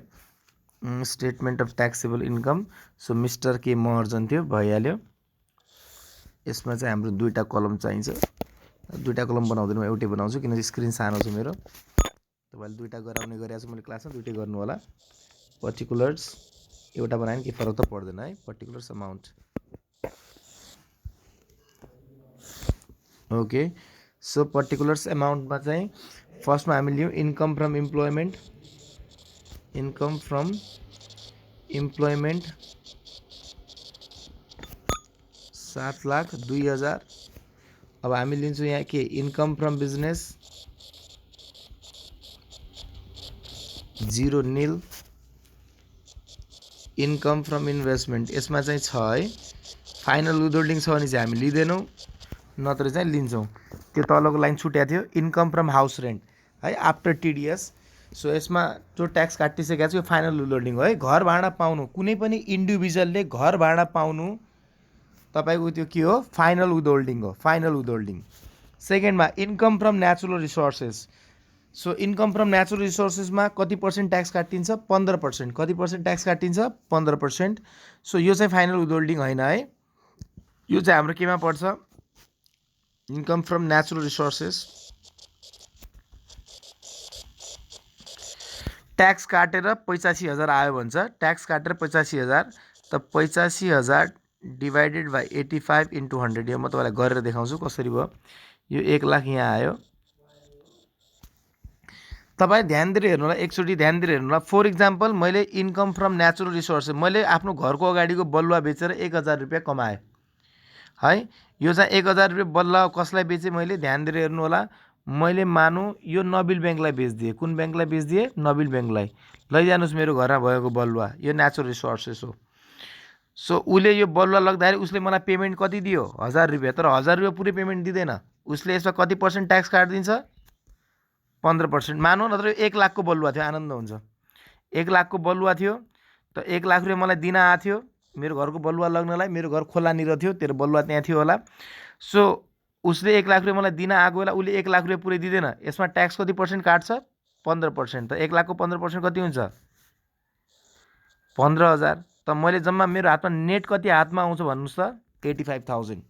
statement of taxable income. So mister के महर्जन थियो भइहाल्यो। यसमा चाहिँ हाम्रो दुईवटा कलम चाहिन्छ। दुईवटा कलम बनाउँदैन म एउटै बनाउँछु किनकि स्क्रिन सानो छ मेरो। तपाईँले दुईवटा गराउने गरेको छु मैले क्लासमा, दुईटै गर्नु होला। पर्टिकुलर्स एउटा बनायो भने के फरक त पर्दैन है। Particulars amount okay. So particulars अमाउन्टमा चाहिँ फर्स्टमा हामी लियौँ income from employment. Income from employment 7,02,000। अब हामी लिन्छौँ यहाँ के income from business 0 nil. Income from investment यसमा चाहिँ छ है। फाइनल विथहोल्डिङ छ भने चाहिँ हामी लिँदैनौँ नत्र चाहिँ लिन्छौँ। त्यो तलको लाइन छुट्याएको थियो इन्कम फ्रम हाउस रेन्ट है आफ्टर टिडिएस। सो यसमा जो ट्याक्स काटिसकेको छ यो फाइनल विथहोल्डिङ हो है। घर भाडा पाउनु कुनै पनि इन्डिभिजुअलले घर भाडा पाउनु तपाईँको त्यो के हो फाइनल विथहोल्डिङ हो, फाइनल विथहोल्डिङ। सेकेन्डमा income from natural resources. So income from natural रिसोर्सेसमा कति पर्सेन्ट ट्याक्स काटिन्छ 15%। कति पर्सेन्ट ट्याक्स काटिन्छ 15%। सो यो चाहिँ फाइनल विथहोल्डिङ होइन है। यो चाहिँ हाम्रो केमा पर्छ income from natural resources. Tax काटेर 85,000 आयो भन्छ। ट्याक्स काटेर 85,000 त 85,000 डिभाइडेड बाई 85 × 100। यो म तपाईँलाई गरेर देखाउँछु कसरी भयो। यो 1,00,000 यहाँ आयो तपाईँ ध्यान दिएर हेर्नु होला, एकचोटि ध्यान दिएर हेर्नु होला। फर इक्जाम्पल मैले इन्कम फ्रम नेचुरल रिसोर्सेस, मैले आफ्नो घरको अगाडिको बलुवा बेचेर 1000 रुपियाँ कमाएँ है। यो चाहिँ 1000 रुपियाँ बलुवा कसलाई बेचेँ मैले, ध्यान दिएर हेर्नु होला। मैले मानु यो नबिल ब्याङ्कलाई बेचिदिएँ। कुन ब्याङ्कलाई बेचिदिएँ? नबिल ब्याङ्कलाई। लैजानुहोस् मेरो घरमा भएको बलुवा, यो नेचुरल रिसोर्सेस हो। सो उसले यो बलुवा लग्दाखेरि उसले मलाई पेमेन्ट कति दियो? 1000 रुपियाँ। तर 1000 रुपियाँ पुरै पेमेन्ट दिँदैन, उसले यसमा कति पर्सेन्ट ट्याक्स काटिदिन्छ? 15%। मानौँ नत्र 1 लाखको बलुवा थियो, आनन्द हुन्छ। 1 लाखको बलुवा थियो, त 1 लाख रुपियाँ मलाई दिन आएको थियो मेरो घरको बलुवा लग्नलाई। मेरो घर खोलानिर थियो, तेरो बलुवा त्यहाँ थियो होला। सो उसले 1 लाख रुपियाँ मलाई दिन आएको बेला उसले 1 लाख रुपियाँ पुरै दिँदैन। यसमा ट्याक्स कति पर्सेन्ट काट्छ? 15%। त 1 लाखको 15% कति हुन्छ? 15,000। त मैले जम्मा मेरो हातमा नेट कति हातमा आउँछ भन्नुहोस् त? 85,000।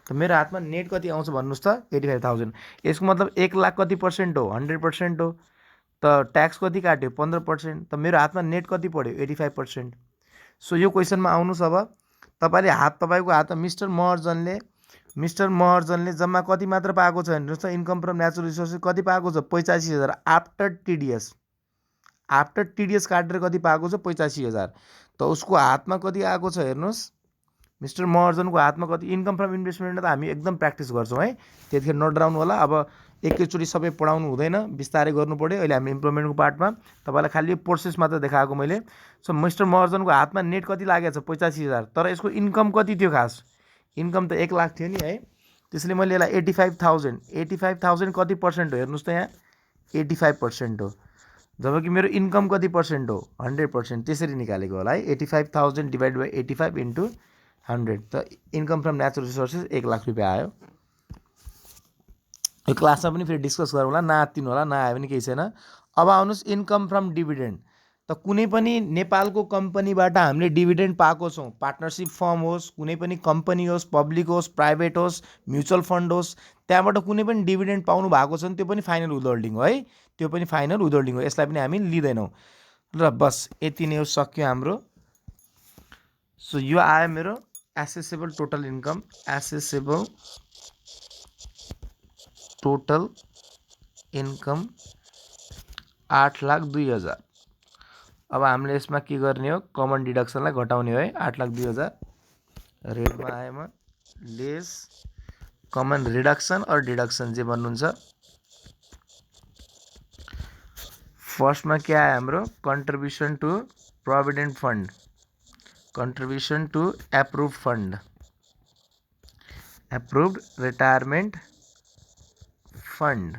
त मेरो हातमा नेट कति आउँछ भन्नुहोस् त? 85,000। यसको मतलब 1 लाख कति पर्सेन्ट हो? 100% हो। त ट्याक्स कति काट्यो? 15%। त मेरो हातमा नेट कति पढ्यो? 85%। सो यो क्वेसनमा आउनुहोस्। अब तपाईँको हातमा मिस्टर महर्जनले जम्मा कति मात्र पाएको छ हेर्नुहोस् त? इन्कम फ्रम नेचुरल रिसोर्सेस कति पाएको छ? 85,000 आफ्टर टिडिएस। आफ्टर टिडिएस काटेर कति पाएको छ? 85,000। त उसको हातमा कति आएको छ हेर्नुहोस्? मिस्टर महर्जनको हातमा कति? इन्कम फ्रम इन्भेस्टमेन्ट त हामी एकदम प्र्याक्टिस गर्छौँ है, त्यतिखेर नडराउनु होला। अब एकैचोटि सबै पढाउनु हुँदैन, बिस्तारै गर्नु पऱ्यो। अहिले हामी इम्प्लोइमेन्टको पार्टमा तपाईँलाई खालि प्रोसेस मात्र देखाएको मैले। सो मिस्टर महर्जनको हातमा नेट कति लागेको छ? 85,000। तर यसको इन्कम कति थियो खास? इन्कम त 1 लाख थियो नि है। त्यसैले मैले यसलाई 85,000। 85,000 कति पर्सेन्ट हो हेर्नुहोस् त? यहाँ 85% हो। जबकि मेरो इन्कम कति पर्सेन्ट हो? 100%। त्यसरी निकालेको होला है। 85,000 डिभाइड बाई 85 इन्टु 100। त income from natural resources 1 lakh रुपियाँ आयो। यो क्लासमा पनि फेरि डिस्कस गरौँ होला, नआत्तिनु होला, नआयो भने केही छैन। अब आउनुहोस् इन्कम फ्रम डिभिडेन्ड। त कुनै पनि नेपालको कम्पनीबाट हामीले डिभिडेन्ड पाएको छौँ, पार्टनरसिप फर्म होस्, कुनै पनि कम्पनी होस्, पब्लिक होस्, प्राइभेट होस्, म्युचुअल फन्ड होस्, त्यहाँबाट कुनै पनि डिभिडेन्ड पाउनु भएको छ भने त्यो पनि फाइनल विथहोल्डिङ हो है। त्यो पनि फाइनल विथहोल्डिङ हो, यसलाई पनि हामी लिँदैनौँ। र बस यति नै हो, सक्यो हाम्रो। सो यो आयो मेरो accessible total income. Assessable total income 8,02,000। अब हामीले यसमा के गर्ने हो? कमन डिडक्सनलाई घटाउने हो है। 8,02,000 रेडमा आएमा less common reduction or deduction जे भन्नुहुन्छ। फर्स्टमा के आयो हाम्रो? Contribution to provident fund, contribution to approve fund, approved retirement fund.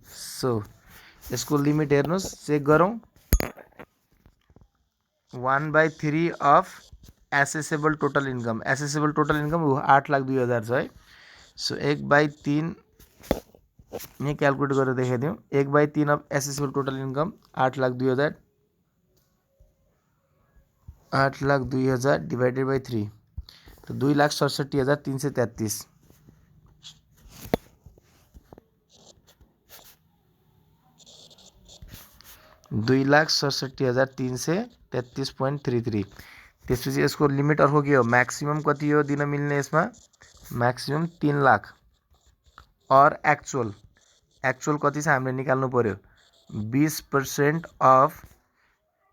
So यसको लिमिट हेर्नुहोस्, चेक गरौँ। 1/3 of assessable total income. Assessable total income 8,02,000 छ है। सो 1/3 यहाँ क्यालकुलेट गरेर देखाइदिउँ। 1/3 of assessable total income 8,02,000। 8,02,000 divided by 3 तो 2,67,333। 2,67,333.33। त्यसपछि यसको लिमिट अर्को के हो? म्याक्सिमम कति हो दिन मिल्ने यसमा? म्याक्सिमम 3 लाख। और एक्चुअल कति छ हामीले निकाल्नु पर्यो? 20% अफ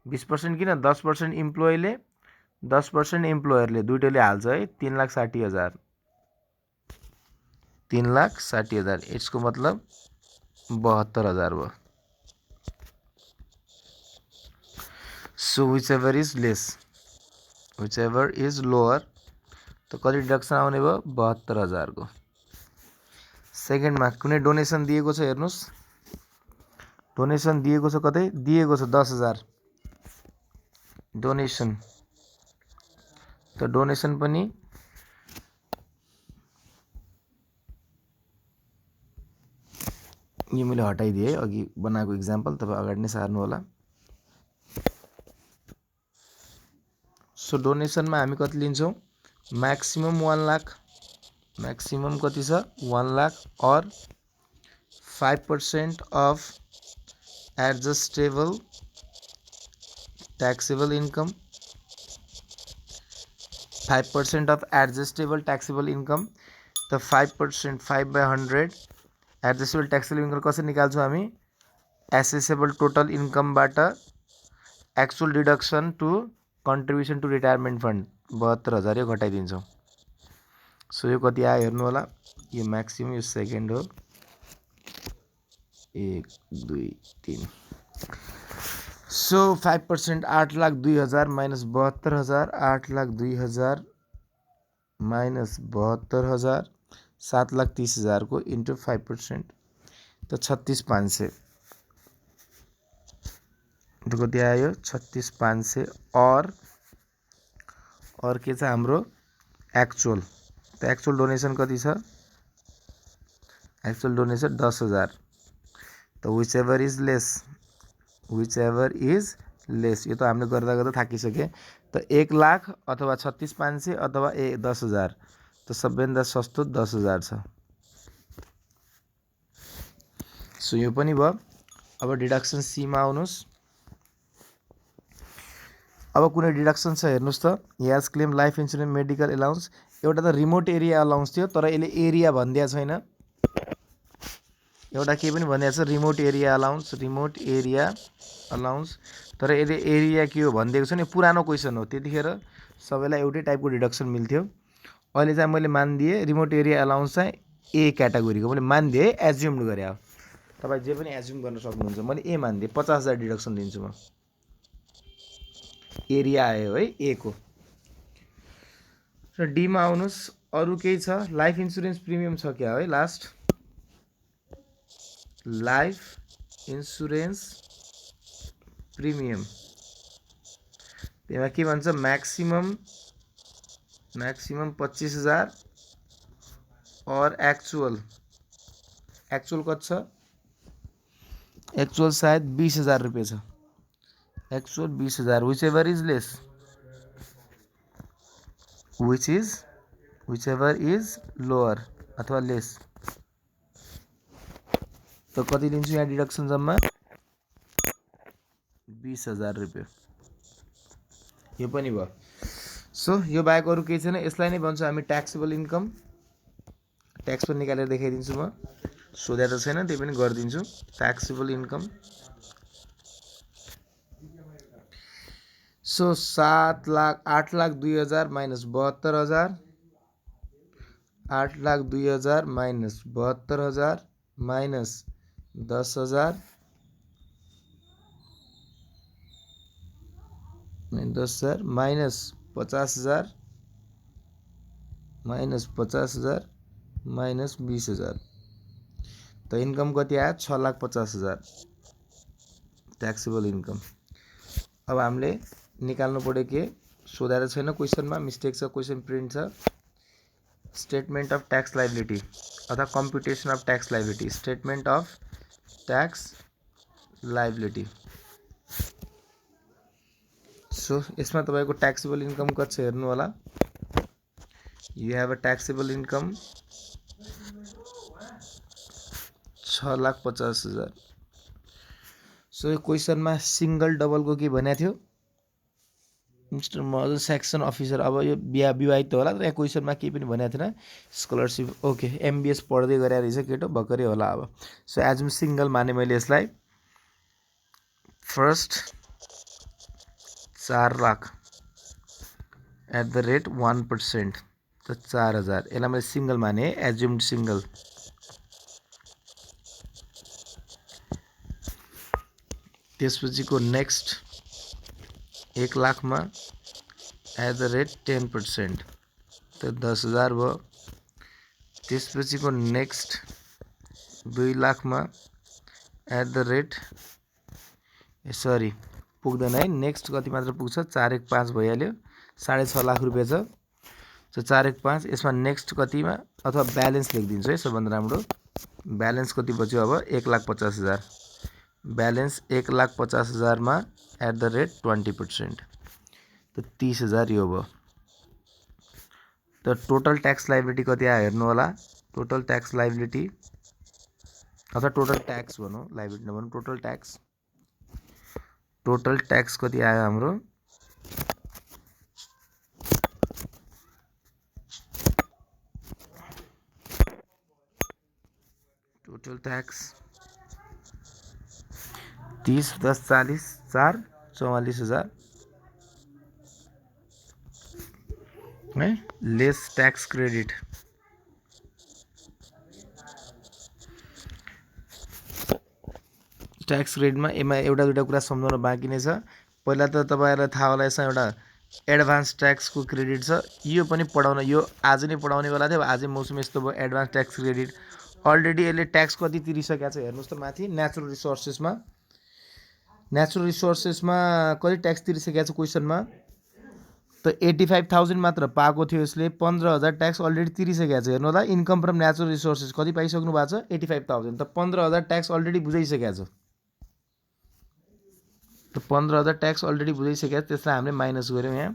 20% किन? 10% इम्प्लोइले 10% इम्प्लोयरले, दुइटैले हाल्छ है। 3,60,000। 3,60,000 यसको मतलब 72,000 भयो। So which ever is lace, which ever is lower, तो कति डिडक्सन आउने भयो? 72,000 को। सेकेन्डमा कुनै डोनेसन दिएको छ हेर्नुहोस्। डोनेसन दिएको छ, कतै दिएको छ 10,000 डोनेसन। तो डोनेसन पनि यो मैले हटाइदिएँ है, अघि बनाएको इक्जाम्पल तपाईँ अगाडि नै सार्नु होला। सो डोनेसनमा हामी कति लिन्छौँ? म्याक्सिमम 1 लाख। म्याक्सिमम कति छ? 1 lakh or 5% of adjustable taxable income. 5% of adjustable taxable income. तो 5% 5/100 एडजस्टेबल टैक्सेबल इन्कम कसरी निकाल्छौँ हामी? एसेसेबल टोटल इन्कमबाट actual deduction to contribution to retirement fund 72,000 यो घटाइदिन्छौँ। सो यो कति आयो हेर्नु होला, यो म्याक्सिमम, यो सेकेन्ड हो, 1 2 3। सो 5% 8,02,000 माइनस 72,000, 8,02,000 माइनस 72,000, 7,30,000 को इन्टु 5% तो 36,500 तो कति आयो 36,500। और के छ हाम्रो एक्चुअल, तो एक्चुअल डोनेसन कति छ, एक्चुअल डोनेसन 10,000। तो विच एभर इज लेस यो त हामीले गर्दा गर्दा थाकिसके। तो 1,00,000 अथवा 36,500 अथवा 10,000, तो सबैभन्दा सस्तो 10,000 छ। सो यो पनि भयो। अब डिडक्सन सी मा आउनुस्। अब कुनै डिडक्सन छ हेर्नुस् त, याज claim life insurance medical allowance, एउटा त रिमोट एरिया अलाउन्स थियो तर यसले एरिया भनिदिएको छैन, एउटा के पनि भनिदिएको छ रिमोट एरिया अलाउन्स, तर यसले एरिया के हो भनिदिएको छैन। पुरानो क्वेसन हो, त्यतिखेर सबैलाई एउटै टाइपको डिडक्सन मिल्थ्यो। अहिले चाहिँ मैले मानिदिएँ रिमोट एरिया अलाउन्स चाहिँ ए क्याटेगोरीको, मैले मानिदिएँ, एज्युम्ड गरेँ। अब तपाईँ जे पनि एज्युम गर्न सक्नुहुन्छ, मैले ए मानिदिएँ, 50,000 डिडक्सन दिन्छु म। एरिया आयो है ए को। र डीमा आउनुस्। अरू केही छ, लाइफ इन्सुरेन्स प्रिमियम छ क्या है, लास्ट लाइफ इन्सुरेन्स प्रिमियम, त्यसमा के भन्छ, म्याक्सिमम 25,000 और एक्चुअल कति छ, एक्चुअल सायद 20,000 रुपियाँ छ, actual 20,000। Which ever is lower अथवा लेस, तो कति लिन्छु यहाँ डिडक्सन जम्मा 20,000 रुपियाँ। यो पनि भयो। सो यो बाहेक अरू केही छैन, यसलाई नै भन्छ हामी ट्याक्सेबल इन्कम। ट्याक्स पनि निकालेर देखाइदिन्छु म, सोधे त छैन त्यही पनि गरिदिन्छु। Taxable income so 8,02,000 minus 72,000, 8,02,000 minus 72,000 minus 10,000 minus 50,000 minus 50,000 minus 20,000, तो इन्कम कति आयो 6,50,000 ट्याक्सेबल इन्कम। अब हामीले निकाल्नु पर्यो के, सोधेर छैन क्वेसनमा, मिस्टेक छ, क्वेसन प्रिन्ट छ। स्टेटमेन्ट अफ ट्याक्स लाइबिलिटी अथवा कम्प्युटेसन of tax liability, statement of tax liability. So यसमा तपाईँको ट्याक्सेबल इन्कम कति छ हेर्नु होला। You have a taxable income 6,50,000। So यो क्वेसनमा सिङ्गल डबलको के भनेको थियो, मिस्टर मजल सेक्सन अफिसर। अब यो विवाहित होला, तर यहाँ क्वेसनमा केही पनि भनेको थिएन। स्कलरसिप ओके, एमबिएस पढ्दै गरे रहेछ केटो, भर्खरै होला। अब सो एजुम सिङ्गल माने मैले यसलाई, first 4 lakh at the rate 1%, तो 4,000, यसलाई मैले सिङ्गल माने, एज्युम्ड सिङ्गल। त्यसपछिको नेक्स्ट 1 लाखमा एट द रेट 10%, तो 10,000 भयो। त्यसपछिको नेक्स्ट 2 लाखमा एट द रेट सरी पुग्दैन है, नेक्स्ट कति मात्र पुग्छ, 4,1,5 भइहाल्यो, 6.5 लाख रुपियाँ छ। सो 4,1,5, यसमा नेक्स्ट कतिमा अथवा ब्यालेन्स लेखिदिन्छु है, सबभन्दा राम्रो। ब्यालेन्स कति बच्यो अब 1,50,000, ब्यालेन्स 1,50,000 मा एट द रेट 20%, तो 30,000 यो भयो। तो टोटल ट्याक्स लाइबिलिटी कति आयो हेर्नु होला। टोटल ट्याक्स लाइबिलिटी अथवा टोटल ट्याक्स भनौँ, लाइबिलिटी नभनौँ, टोटल ट्याक्स कति आयो हाम्रो, टोटल ट्याक्स 30 10 40 4 44,000 है लेस ट्याक्स क्रेडिट। ट्याक्स क्रेडिटमा एमा एउटा दुईवटा कुरा सम्झाउन बाँकी नै छ। पहिला त तपाईँहरूलाई थाहा होला यसमा एउटा एडभान्स ट्याक्सको क्रेडिट छ, यो पनि पढाउन, यो आज नै पढाउनेवाला थियो, आजै मौसम यस्तो भयो। एडभान्स ट्याक्स क्रेडिट अलरेडी यसले ट्याक्स कति तिरिसकेको छ हेर्नुहोस् त माथि नेचुरल रिसोर्सेसमा कति ट्याक्स तिरिसकेको छ क्वेसनमा त 85,000 मात्र पाएको थियो यसले। 15,000 ट्याक्स अलरेडी तिरिसकेको छ। हेर्नु होला इन्कम फ्रम नेचुरल रिसोर्सेस कति पाइसक्नु भएको छ 85,000 त 15,000 ट्याक्स अलरेडी बुझाइसकेको छ। त 15,000 ट्याक्स अलरेडी बुझाइसकेको छ, त्यसलाई हामीले माइनस गऱ्यौँ यहाँ।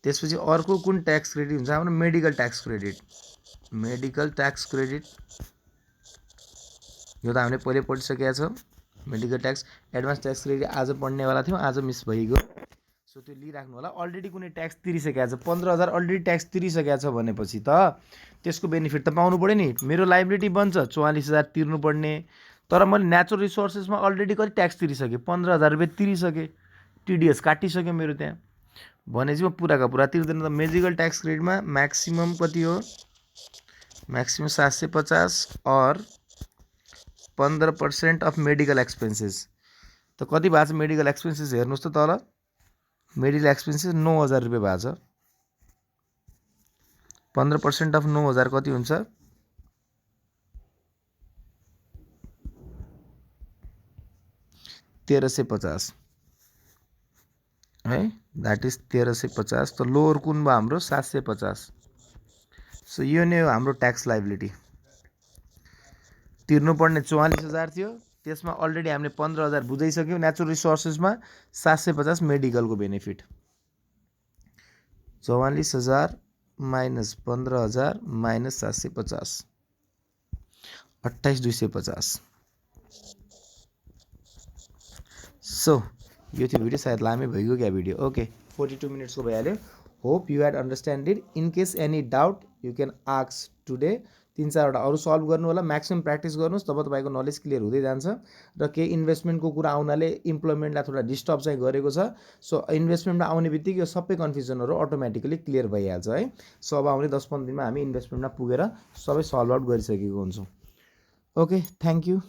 त्यसपछि अर्को कुन ट्याक्स क्रेडिट हुन्छ हाम्रो medical tax credit. Medical tax credit यो त हामीले पहिले पढिसकेका छौँ। Medical tax advance tax credit आज पढ्नेवाला थियौँ, आज मिस भइगयो, सो त्यो लिइराख्नु होला। अलरेडी कुनै ट्याक्स तिरिसकेको छ 15,000 अलरेडी ट्याक्स तिरिसकेको छ भनेपछि त त्यसको बेनिफिट त पाउनु पऱ्यो नि। मेरो लाइबिलिटी बन्छ 44,000 तिर्नुपर्ने, तर मैले नेचुरल रिसोर्सेसमा अलरेडी कति ट्याक्स तिरिसकेँ 15,000 रुपियाँ तिरिसकेँ, टिडिएस काटिसक्यो मेरो त्यहाँ भनेपछि म पुराका पुरा तिर्दैन। त मेडिकल ट्याक्स क्रेडिटमा म्याक्सिमम कति हो, म्याक्सिमम 750 और 15% अफ मेडिकल एक्सपेन्सेस। त कति भएको छ मेडिकल एक्सपेन्सेस हेर्नुहोस् त तल, मेडिकल एक्सपेन्सेस 9,000 रुपियाँ भएको छ। 15% अफ 9,000 कति हुन्छ 1350 है, द्याट इज 1350। त लोवर कुन भयो हाम्रो 750। सो यो नै हो हाम्रो ट्याक्स लाइबिलिटी। तिर्नुपर्ने 44,000 थियो, त्यसमा अलरेडी हामीले 15,000 बुझाइसक्यौँ नेचुरल रिसोर्सेसमा, 750 मेडिकलको बेनिफिट। 44,000 minus 15,000 minus 750 28,250। सो यो थियो भिडियो, सायद लामै भइगयो क्या भिडियो। ओके 42 मिनट्सको भइहाल्यो। Hope you had understood. In case any doubt you can ask today. 3-4वटा अरू सल्भ गर्नु होला, म्याक्सिमम प्र्याक्टिस गर्नुहोस्, तब तपाईँको नलेज क्लियर हुँदै जान्छ। र केही इन्भेस्टमेन्टको कुरा आउनाले इम्प्लोइमेन्टलाई थोडा डिस्टर्ब चाहिँ गरेको छ। सो इन्भेस्टमेन्टमा आउने बित्तिकै यो सबै कन्फ्युजनहरू अटोमेटिकली क्लियर भइहाल्छ है। सो अब आउने 10-15 दिनमा हामी इन्भेस्टमेन्टमा पुगेर सबै सल्भ आउट गरिसकेको हुन्छौँ। Okay, thank you.